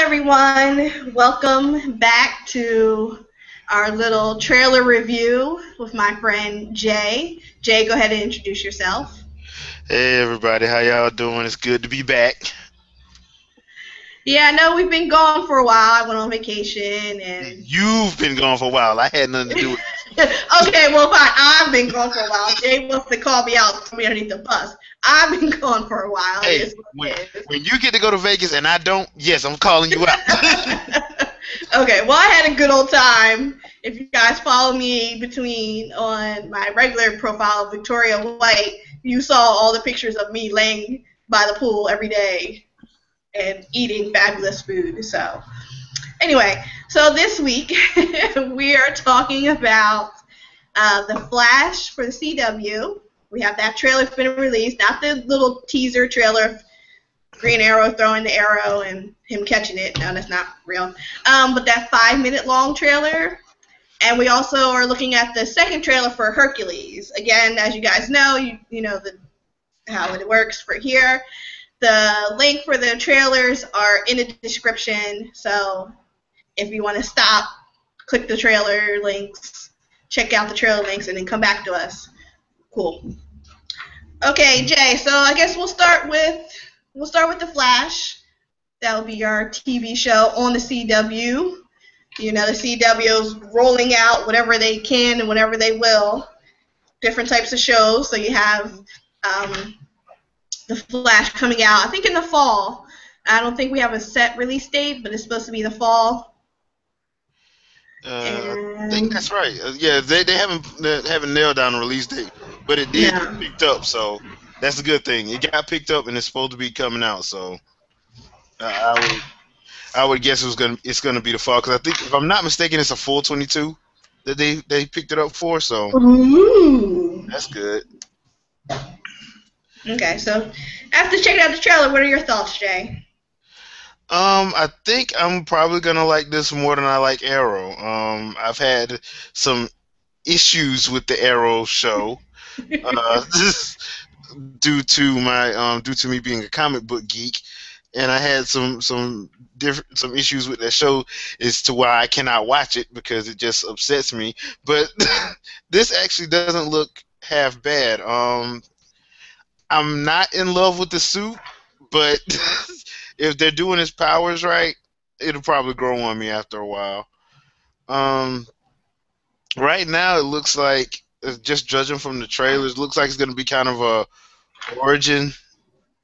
everyone. Welcome back to our little trailer review with my friend Jay. Jay, go ahead and introduce yourself. Hey everybody, how y'all doing? It's good to be back. Yeah, I know we've been gone for a while. I went on vacation and You've been gone for a while. I had nothing to do with okay, well fine. I've been gone for a while. Jay wants to call me out, throw me underneath the bus. I've been gone for a while. It Hey, is what when it when you get to go to Vegas and I don't, yes, I'm calling you out. is. Okay, well, I had a good old time. If you guys follow me between on my regular profile, Victoria White, you saw all the pictures of me laying by the pool every day and eating fabulous food. So, anyway, so this week we are talking about The Flash for the CW. We have that trailer been released, not the little teaser trailer of Green Arrow throwing the arrow and him catching it. No, that's not real. But that 5 minute long trailer. And we also are looking at the second trailer for Hercules. Again, as you guys know, you know how it works for here. The link for the trailers are in the description. So if you want to stop, click the trailer links, check out the trailer links, and then come back to us. Cool. Okay, Jay. So I guess we'll start with the Flash. That'll be our TV show on the CW. You know, the CW's rolling out whatever they can and whatever they will, different types of shows. So you have the Flash coming out, I think in the fall. I don't think we have a set release date, but it's supposed to be the fall. I think And that's right. Yeah, they haven't nailed down a release date, but it did get yeah, picked up, so that's a good thing. It got picked up and it's supposed to be coming out, so I would guess it's gonna be the fall because I think if I'm not mistaken, it's a full 22 that they picked it up for, so ooh. that's good. Okay, so after checking out the trailer, what are your thoughts, Jay? I think I'm probably gonna like this more than I like Arrow. I've had some issues with the Arrow show, just due to me being a comic book geek, and I had some issues with that show as to why I cannot watch it because it just upsets me. But this actually doesn't look half bad. I'm not in love with the suit, but if they're doing his powers right, it'll probably grow on me after a while. Um, right now, it looks like, just judging from the trailers, it looks like it's going to be kind of a origin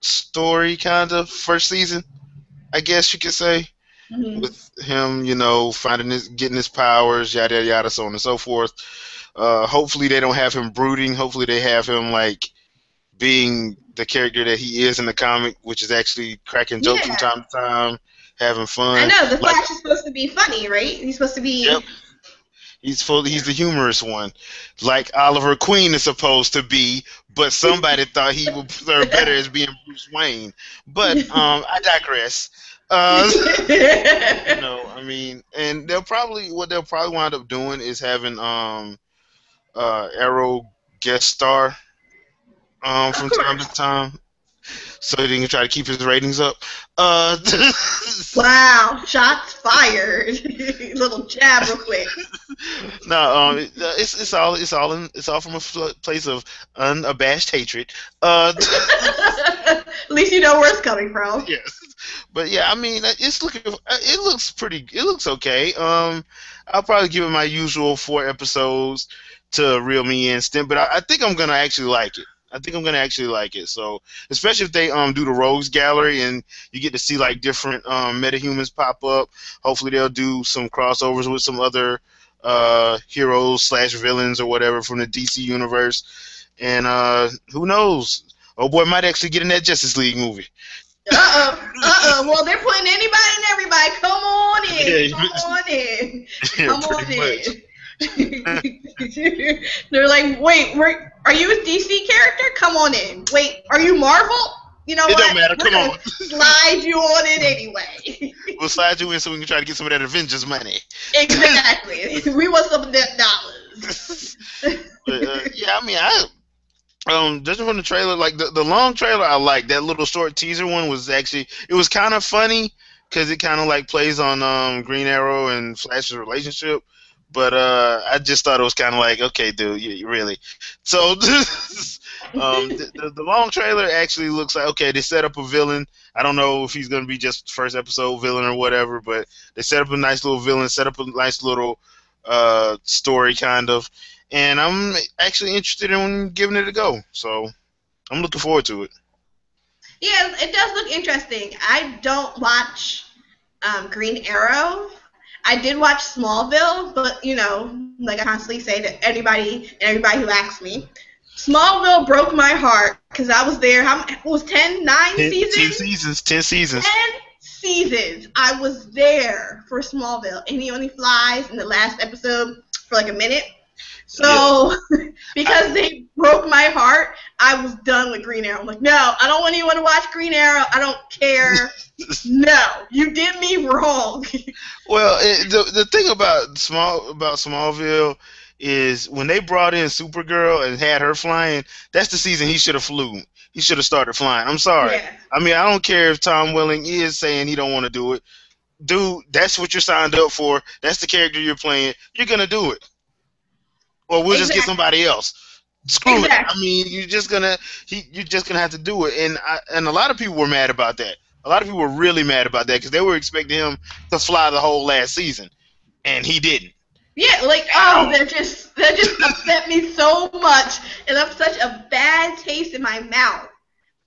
story, kind of first season, I guess you could say, Hmm. with him, getting his powers, yada yada yada, so on and so forth. Hopefully, they don't have him brooding. Hopefully, they have him like being the character that he is in the comic, which is actually cracking jokes from Yeah, time to time, having I fun. know the Like, Flash is supposed to be funny, right? He's supposed to yep, be. he's the humorous one, like Oliver Queen is supposed to be. But somebody thought he would serve better as being Bruce Wayne. But I digress. Uh, I mean, and what they'll probably wind up doing is having Arrow guest star Of from time to course. time, so they can try to keep his ratings up. Uh, Wow, shots fired. Little jab real quick. no, it's all from a place of unabashed hatred. At least you know where it's coming from. Yes, but yeah, I mean, it looks okay. I'll probably give it my usual 4 episodes to reel me in, stint, but I think I'm gonna actually like it. I think I'm gonna actually like it. So, especially if they do the rogues gallery and you get to see like different metahumans pop up. Hopefully, they'll do some crossovers with some other heroes slash villains or whatever from the DC universe. And who knows? Oh boy, might actually get in that Justice League movie. Well, they're putting anybody and everybody. Come on in. Yeah, Come on in. yeah, Come on pretty much. in. They're like, wait, are you a DC character? Come on in. Wait, are you Marvel? You know It don't what? matter. We're Come gonna on. slide you on in anyway. We'll slide you in so we can try to get some of that Avengers money. Exactly. We want some of that dollars. But yeah, I mean, judging from the trailer, like the long trailer, I like that little short teaser one was actually it was kind of funny, because it kind of like plays on Green Arrow and Flash's relationship. But I just thought it was kind of like, okay, dude, you really. So the long trailer actually looks like, okay, they set up a villain. I don't know if he's going to be just first episode villain or whatever, but they set up a nice little villain, set up a nice little story kind of, and I'm actually interested in giving it a go. So I'm looking forward to it. Yeah, it does look interesting. I don't watch Green Arrow. I did watch Smallville, but like I constantly say to everybody who asks me, Smallville broke my heart because I was there. It was 9 seasons? 10 seasons. 10 seasons. I was there for Smallville, and he only flies in the last episode for like a minute. So, because they broke my heart, I was done with Green Arrow. I'm like, no, I don't want anyone to watch Green Arrow. I don't care. No, you did me wrong. Well, the thing about Smallville is when they brought in Supergirl and had her flying, that's the season he should have flew. He should have started flying. I'm sorry. Yeah. I mean, I don't care if Tom Welling is saying he don't want to do it. Dude, that's what you're signed up for. That's the character you're playing. You're going to do it. Or we'll just get somebody else. Screw it. I mean, you're just gonna have to do it. And a lot of people were mad about that. A lot of people were really mad about that because they were expecting him to fly the whole last season, and he didn't. Yeah, like that just upset me so much. It left such a bad taste in my mouth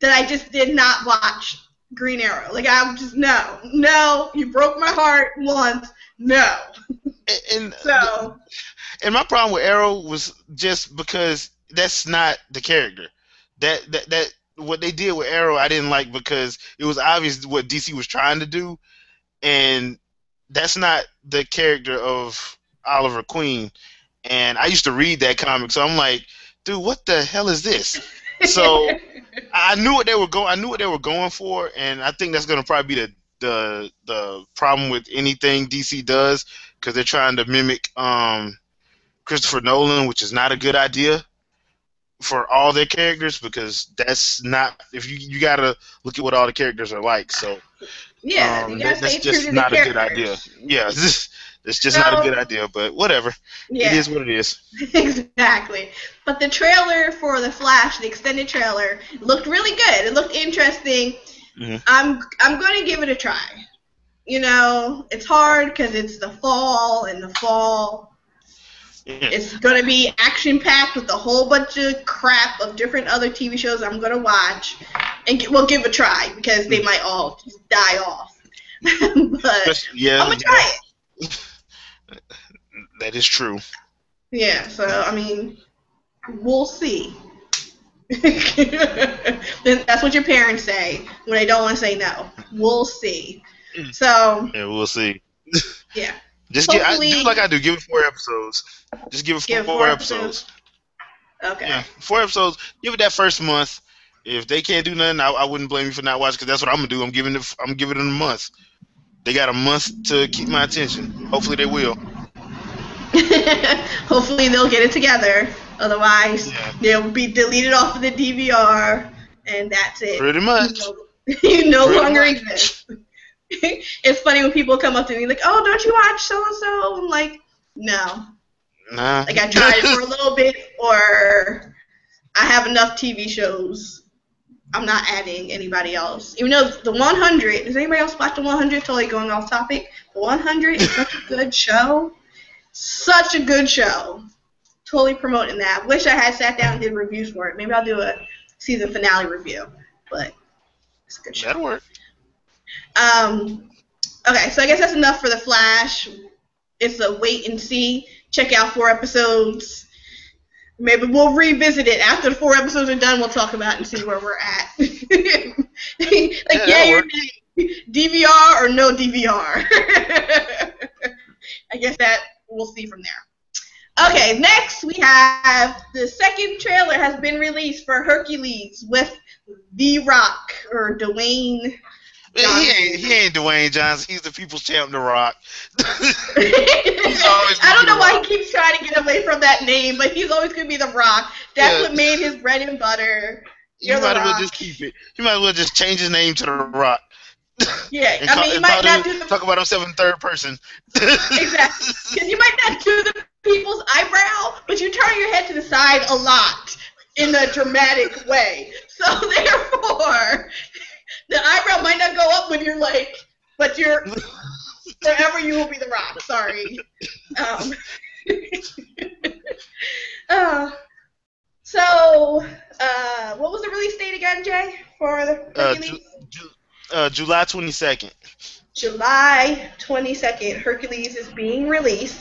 that I just did not watch Green Arrow. Like I'm just no, you broke my heart once, no. And my problem with Arrow was just because that's not the character. That what they did with Arrow I didn't like because it was obvious what DC was trying to do, and that's not the character of Oliver Queen. And I used to read that comic, so I'm like, dude, what the hell is this? So I knew what they were going for, and I think that's going to probably be the problem with anything DC does, because they're trying to mimic Christopher Nolan, which is not a good idea for all their characters, because that's not, if you gotta look at what all the characters are like. So yeah, you gotta that's just not a good idea. Yeah, it's just not a good idea. But whatever, it is what it is. Exactly. But the trailer for The Flash, the extended trailer, looked really good. It looked interesting. Mm-hmm. I'm going to give it a try. It's hard because it's the fall, and the fall. It's going to be action-packed with a whole bunch of crap of different other TV shows I'm going to watch. And we'll give it a try, because they might all just die off. But I'm going to try it. That is true. Yeah, so, I mean, we'll see. That's what your parents say when they don't want to say no. We'll see. So. Yeah, we'll see. Yeah. Just do like I do. Give it 4 episodes. Just give it 4 episodes. Okay. Yeah, 4 episodes. Give it that first month. If they can't do nothing, I wouldn't blame you for not watching, because that's what I'm gonna do. I'm giving it a month. They got a month to keep my attention. Hopefully they will. Hopefully they'll get it together. Otherwise, they'll be deleted off of the DVR, and that's it. Pretty much. You no longer exist. It's funny when people come up to me like, "Oh, don't you watch so and so?" I'm like, "No." Nah. Like I tried it for a little bit, or I have enough TV shows. I'm not adding anybody else. Even though the 100, does anybody else watch the 100? Totally going off topic. The 100 is such a good show. Such a good show. Totally promoting that. Wish I had sat down and did reviews for it. Maybe I'll do a season finale review. But it's a good show. That'll work. Okay, so I guess that's enough for The Flash. It's a wait and see. Check out 4 episodes. Maybe we'll revisit it after the 4 episodes are done. We'll talk about it and see where we're at. Yay or nay, DVR or no DVR. I guess that we'll see from there. Okay, next we have the second trailer has been released for Hercules with The Rock, or Dwayne. He ain't Dwayne Johnson. He's the people's champ, The Rock. I don't know why he keeps trying to get away from that name, but he's always going to be The Rock. That's what made his bread and butter. You might as well just keep it. You might as well just change his name to The Rock. Yeah, and I mean, you might not do the talk about himself in third person. exactly because you might not do the people's eyebrow, but you turn your head to the side a lot in a dramatic way. So therefore, the eyebrow might not go up when you're like, but you're forever you will be the Rock. Sorry. Um, uh, what was the release date again, Jay, for the uh, Ju- Hercules? Ju- July 22nd. July 22nd, Hercules is being released.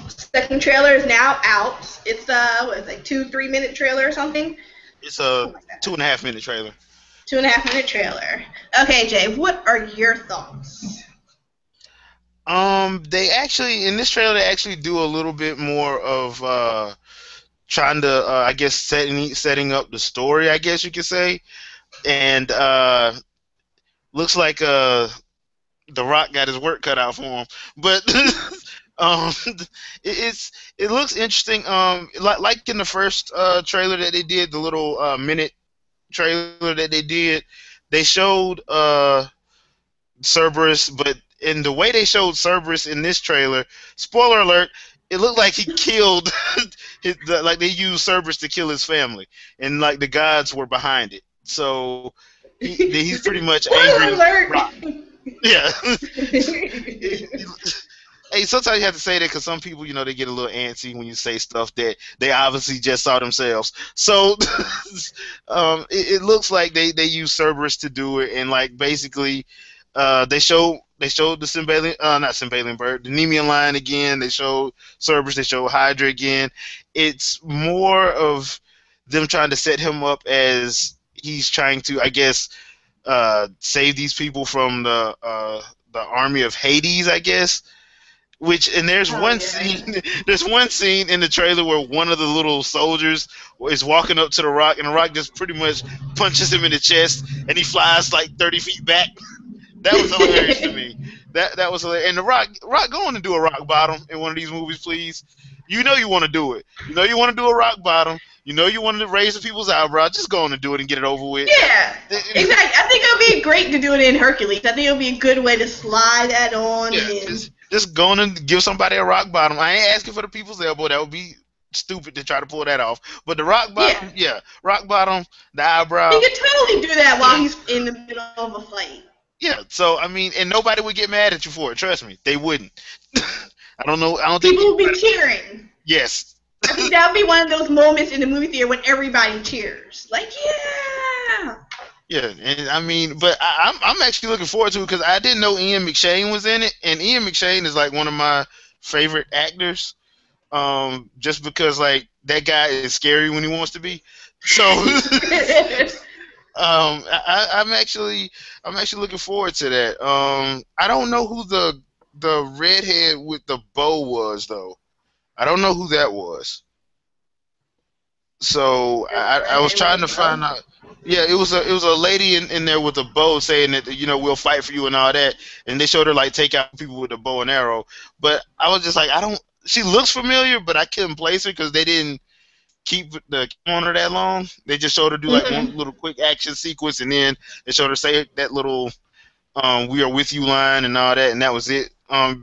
Second trailer is now out. It's what is it, like 2-3 minute trailer or something? It's a Something like that. 2.5 minute trailer. 2.5 minute trailer. Okay, Jay, what are your thoughts? They actually in this trailer they actually do a little bit more of trying to I guess setting up the story, I guess you could say, and looks like The Rock got his work cut out for him, but um, it looks interesting. Like in the first trailer that they did, the little minute trailer that they did, they showed Cerberus, but in the way they showed Cerberus in this trailer, spoiler alert, it looked like he killed, like they used Cerberus to kill his family, and like the gods were behind it. So he's pretty much Spoiler angry. alert! Yeah. Hey, sometimes you have to say that because some people, they get a little antsy when you say stuff that they obviously just saw themselves. So, it looks like they use Cerberus to do it, and like basically, they showed the Symbalian, not Symbalian bird, the Nemean lion again. They showed Cerberus. They showed Hydra again. It's more of them trying to set him up as he's trying to, I guess, save these people from the army of Hades, I guess. There's Oh one yeah. scene, there's one scene in the trailer where one of the little soldiers is walking up to the Rock, and the Rock just pretty much punches him in the chest, and he flies like 30 feet back. That was hilarious to me. That was hilarious. And the Rock going to do a rock bottom in one of these movies, please. You know you want to do it. You know you want to do a rock bottom. You know you want to raise the people's eyebrow. Just go on and do it and get it over with. Yeah, exactly. I think it would be great to do it in Hercules. I think it would be a good way to slide that on Yeah, in. just go on and give somebody a rock bottom. I ain't asking for the people's elbow. That would be stupid to try to pull that off. But the rock Yeah, bottom, yeah, rock bottom, the he eyebrow, could totally do that while yeah, he's in the middle of a fight. yeah. So I mean, and nobody would get mad at you for it. Trust me, they wouldn't. I don't know. I don't think People would be anybody. cheering. Yes. I think that would be one of those moments in the movie theater when everybody cheers. Like, yeah. Yeah, and I mean, but I'm actually looking forward to it because I didn't know Ian McShane was in it, and Ian McShane is like one of my favorite actors. Just because like that guy is scary when he wants to be. So, I'm actually looking forward to that. I don't know who the redhead with the bow was though. I don't know who that was. So I was trying to find out. Yeah, it was a lady in there with a bow saying that we'll fight for you and all that, and they showed her like take out people with a bow and arrow. But I was just like, I don't. She looks familiar, but I couldn't place her because they didn't keep the camera on her that long. They just showed her do like one Mhm. little quick action sequence, and then they showed her say that little "We are with you" line and all that, and that was it.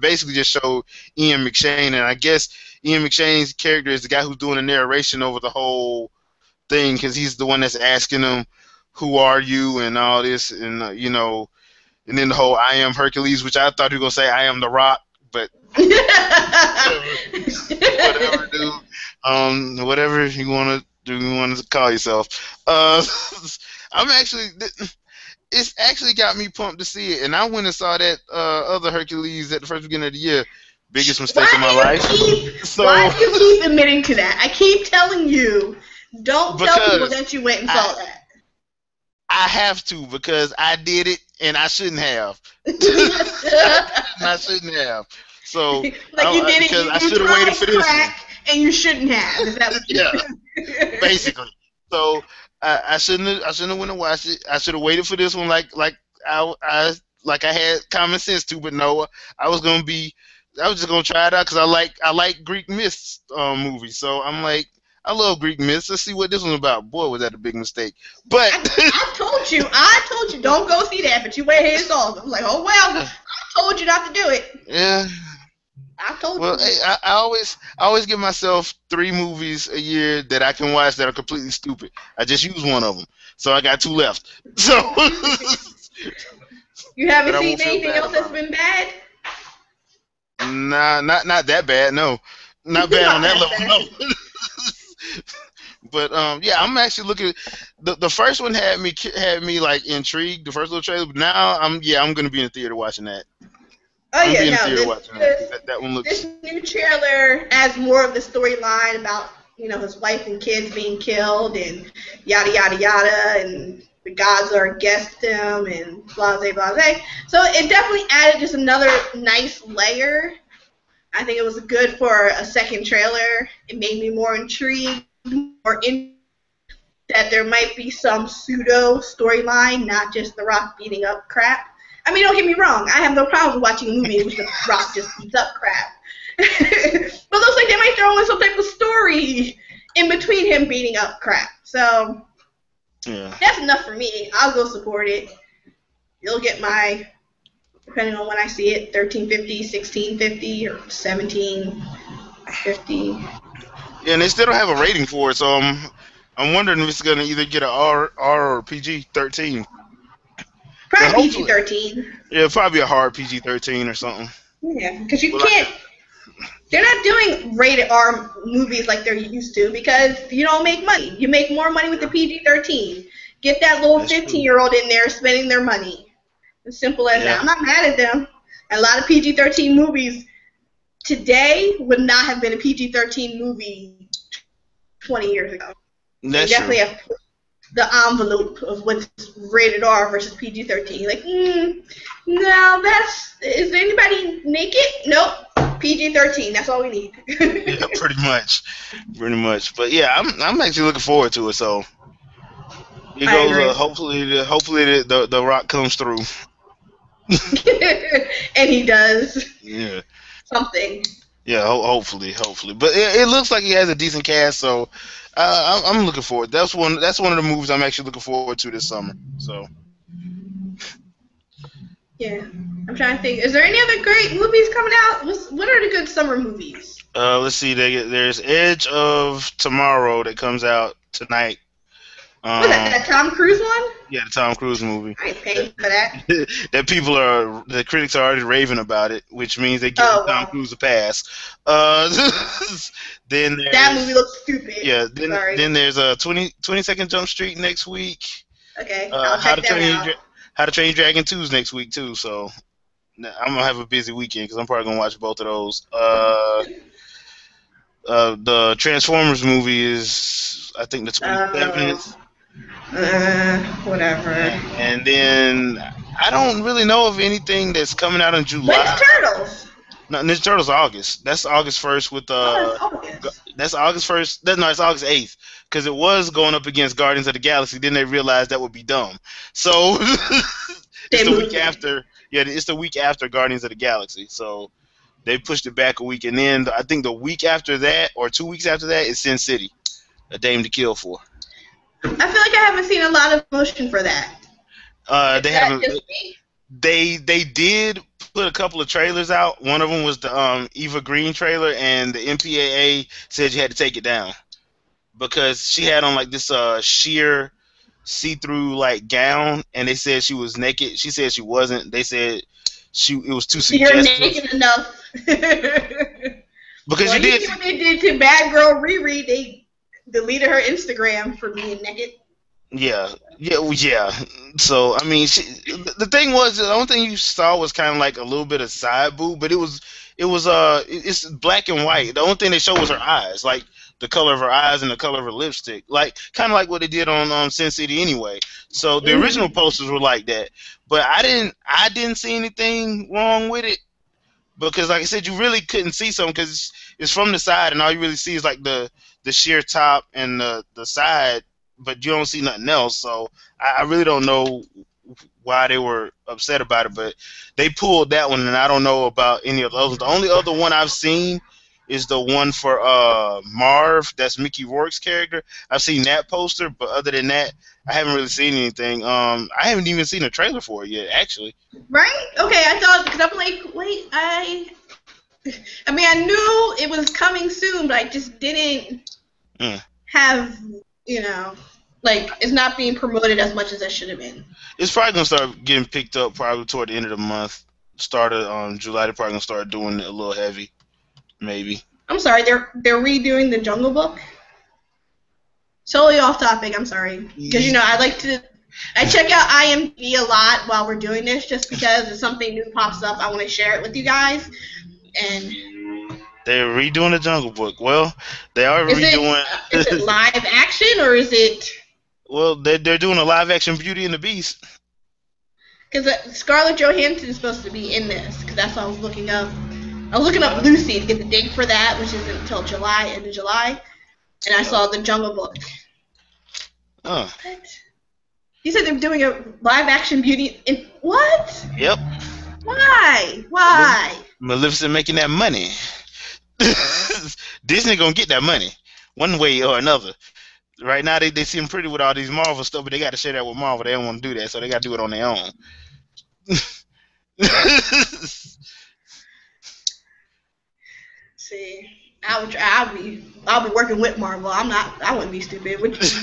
Basically just showed Ian McShane, and I guess Ian McShane's character is the guy who's doing the narration over the whole thing because he's the one that's asking him, "Who are you?" and all this, and and then the whole "I am Hercules," which I thought he was gonna say "I am the Rock," but whatever, whatever, dude. Whatever you wanna do, you want to call yourself. I'm actually. It's actually got me pumped to see it, and I went and saw that other Hercules at the first beginning of the year. Biggest mistake of my life. Why So do you keep admitting to that? I keep telling you, don't tell people because that you went and I saw that. I have to because I did it and I shouldn't have. I did it and I shouldn't have. So Like you did it, because I you should have waited tried for this one. crack and you shouldn't have. Is that what Yeah, you? basically. So I shouldn't have went and watched it. I should have waited for this one like I had common sense to, but no, I was just gonna try it out because I like Greek myths movies. So I'm like I love Greek myths. Let's see what this one's about. Boy, was that a big mistake. But I told you, don't go see that, but you went ahead and saw it. I'm like, oh well, I told you not to do it. yeah. I told Well, you. hey, I always give myself 3 movies a year that I can watch that are completely stupid. I just use one of them, so I got 2 left. So You that haven't I seen won't feel anything bad else that's about. been bad? Nah, not that bad. No, not bad on Not that that level. bad. No. But yeah, I'm actually looking. The first one had me like intrigued. The first little trailer, but now I'm gonna be in the theater watching that. Oh I'm gonna yeah, be in the no. theater This watching that because this that one this looks. new trailer adds more of the storyline about his wife and kids being killed and yada yada yada and the gods are against him and blase blase. So it definitely added just another nice layer. I think it was good for a second trailer. It made me more intrigued, more in that there might be some pseudo storyline, not just The Rock beating up crap. I mean, don't get me wrong. I have no problem watching a movie in which The Rock just beats up crap. But it looks like they might throw in some type of story in between him beating up crap. So Yeah. that's enough for me. I'll go support it. You'll get my, depending on when I see it, 13.50, 16.50, or 17.50. Yeah, and they still don't have a rating for it, so I'm wondering if it's gonna either get a R or PG-13. But Probably hopefully, PG-13. yeah, probably a hard PG-13 or something. Yeah, because you But like, can't. They're not doing rated R movies like they're used to because you don't make money. You make more money with the PG-13. Get that little that's true. 15-year-old in there spending their money. As simple as that. Yeah, I'm not mad at them. A lot of PG-13 movies today would not have been a PG-13 movie 20 years ago. They that's true. definitely have pushed the envelope of what's rated R versus PG-13. Like, no, is there anybody naked? Nope. PG-13. That's all we need. Yeah, pretty much. But yeah, I'm actually looking forward to it. So it I goes. agree. Hopefully the Rock comes through. And he does Yeah, something. yeah. Hopefully. But it looks like he has a decent cast, so I'm looking forward. That's one of the movies I'm actually looking forward to this summer. So Yeah. I'm trying to think. Is there any other great movies coming out? What are the good summer movies? let's see. There's Edge of Tomorrow that comes out tonight. What's that Tom Cruise one? Yeah, the Tom Cruise movie. I ain't paying for that. The critics are already raving about it, which means they give Oh, Tom well. Cruise a pass. Uh, then That movie there's looks stupid. yeah, Sorry. then there's a 22nd Jump Street next week. Okay, I'll check that out. How to Train Your Dragon 2's next week too. So I'm gonna have a busy weekend because I'm probably gonna watch both of those. The Transformers movie is I think the 27th. Whatever. And then I don't really know of anything that's coming out in When's July. Turtles? No, Ninja Turtles August. That's August 1st with Oh, that's August. that's August 1st. No, it's August 8th because it was going up against Guardians of the Galaxy. Then they realized that would be dumb. So it's They the week moved it. after. Yeah, it's the week after Guardians of the Galaxy. So they pushed it back a week, and then I think the week after that or 2 weeks after that is Sin City, A Dame to Kill For. I feel like I haven't seen a lot of motion for that. Is They that haven't. just me? They did put a couple of trailers out. One of them was the Eva Green trailer, and the MPAA said you had to take it down because she had on like this sheer see-through like gown, and they said she was naked. She said she wasn't. They said it was too You're suggestive naked enough. because Well, you you did. see what they did to Bad Girl Riri. They deleted her Instagram for being naked. Yeah. So I mean, the thing was the only thing you saw was kind of like a little bit of side boob, but it's black and white. The only thing they showed was her eyes, like the color of her eyes and the color of her lipstick, like kind of like what they did on Sin City anyway. So the original posters were like that, but I didn't see anything wrong with it because, like I said, you really couldn't see something because it's from the side, and all you really see is like the sheer top and the side, but you don't see nothing else. So I really don't know why they were upset about it, but they pulled that one, and I don't know about any of the others. The only other one I've seen is the one for Marv. That's Mickey Rourke's character. I've seen that poster, but other than that, I haven't really seen anything. I haven't even seen a trailer for it yet, actually. Right? Okay, I thought, because I'm like, wait, I mean, I knew it was coming soon, but I just didn't Mm. have, you know, like, it's not being promoted as much as it should have been. It's probably gonna start getting picked up probably toward the end of the month. Started on July, they're probably gonna start doing it a little heavy, maybe. I'm sorry, they're redoing the Jungle Book. Totally off topic. I'm sorry, because I check out IMDb a lot while we're doing this, just because if something new pops up, I want to share it with you guys. And they're redoing the Jungle Book. Well, they are redoing. Is it live action or is it? Well, they're doing a live action Beauty and the Beast. Because Scarlett Johansson is supposed to be in this. Because that's what I was looking up. I was looking up Lucy to get the date for that, which isn't until end of July. And I saw the Jungle Book. Oh. What? You said they're doing a live action Beauty in what? Yep. Why? Maleficent making that money. Disney gonna get that money one way or another. Right now they seem pretty with all these Marvel stuff, but they got to share that with Marvel. They don't want to do that, so they got to do it on their own. See, I'll be working with Marvel. I wouldn't be stupid.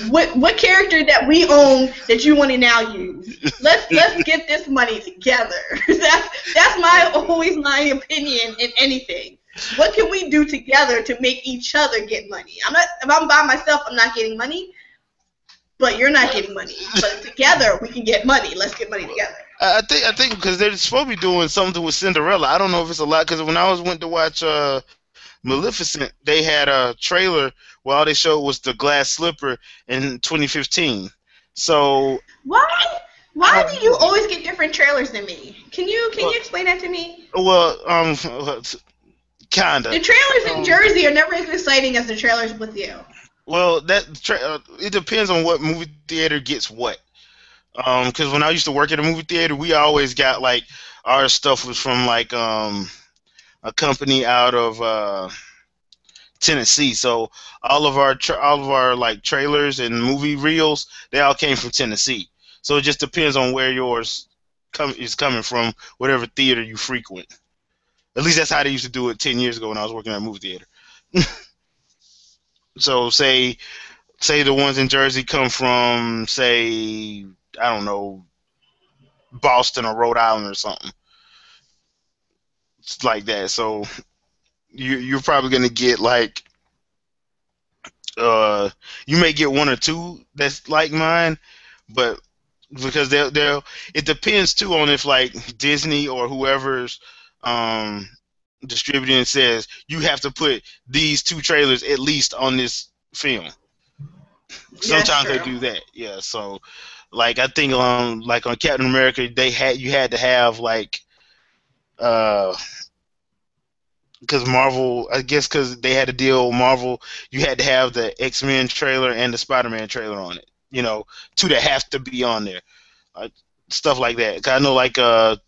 What character that we own that you want to now use? Let's get this money together. That's always my opinion in anything. What can we do together to make each other get money? If I'm by myself, I'm not getting money. But you're not getting money. But together we can get money. Let's get money together. I think because they're supposed to be doing something with Cinderella. I don't know if it's a lot, because when I went to watch Maleficent, they had a trailer where all they showed was the glass slipper in 2015. So why do you always get different trailers than me? Can you explain that to me? Well, kinda. The trailers in Jersey are never as exciting as the trailers with you. Well, it depends on what movie theater gets what. Because when I used to work at a movie theater, we always got like our stuff was from like a company out of Tennessee. So all of our like trailers and movie reels, they all came from Tennessee. So it just depends on where yours is coming from, whatever theater you frequent. At least that's how they used to do it 10 years ago when I was working at a movie theater. So say the ones in Jersey come from, say, I don't know, Boston or Rhode Island or something. It's like that. So you're probably gonna get like you may get one or two that's like mine, but because they'll it depends too on if like Disney or whoever's distributing says you have to put these two trailers at least on this film. Sometimes they do that, yeah. So, like I think like on Captain America, you had to have like because Marvel, I guess because they had a deal with Marvel, you had to have the X-Men trailer and the Spider-Man trailer on it. You know, two that have to be on there, stuff like that. 'Cause I know like well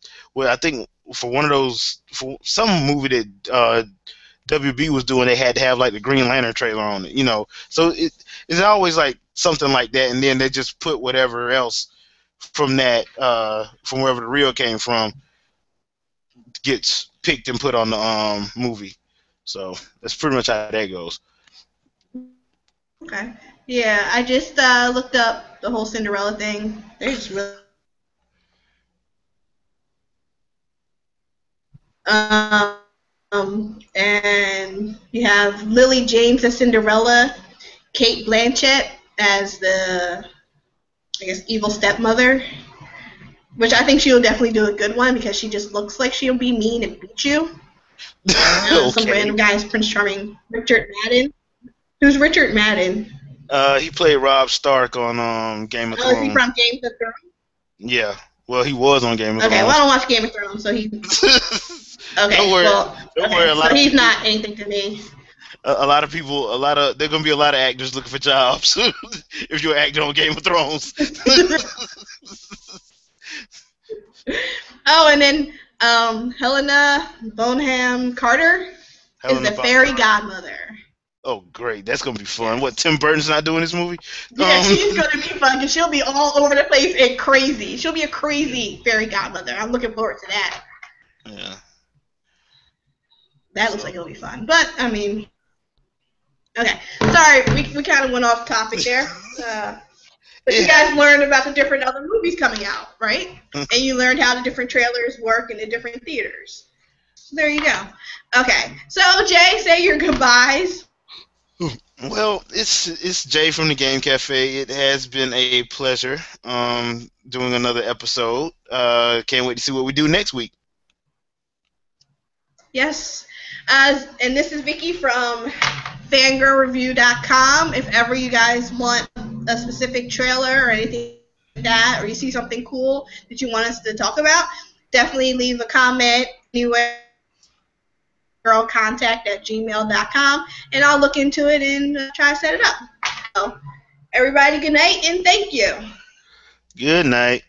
I think for one of those for some movie that WB was doing, they had to have like the Green Lantern trailer on it, you know. So it's always like something like that, and then they just put whatever else from that from wherever the reel came from gets picked and put on the movie. So that's pretty much how that goes. Okay. Yeah, I just looked up the whole Cinderella thing. They're just really and you have Lily James as Cinderella, Kate Blanchett as the, I guess, evil stepmother, which I think she'll definitely do a good one because she just looks like she'll be mean and beat you. Okay. Some random guy is Prince Charming, Richard Madden. Who's Richard Madden? He played Robb Stark on Game of Thrones. Is he from Game of Thrones? Yeah. Well, he was on Game of Thrones. Okay, well I don't watch Game of Thrones, so he's okay. Don't worry. Don't worry. So he's not anything to me. A lot of people, there're gonna be a lot of actors looking for jobs if you're acting on Game of Thrones. Oh, and then Helena Bonham Carter is the fairy godmother. Oh, great. That's going to be fun. What, Tim Burton's not doing this movie? Yeah, she's going to be fun because she'll be all over the place and crazy. She'll be a crazy fairy godmother. I'm looking forward to that. Yeah. That looks like it'll be fun. But, I mean, okay. Sorry, we kind of went off topic there. But you guys learned about the different other movies coming out, right? And you learned how the different trailers work in the different theaters. So there you go. Okay. So, Jay, say your goodbyes. Well, it's Jay from the Game Cafe. It has been a pleasure doing another episode. Can't wait to see what we do next week. Yes. And this is Vikki from fangirlreview.com. If ever you guys want a specific trailer or anything like that, or you see something cool that you want us to talk about, definitely leave a comment anywhere. Girlcontact@gmail.com, and I'll look into it and try to set it up. So, everybody, good night and thank you. Good night.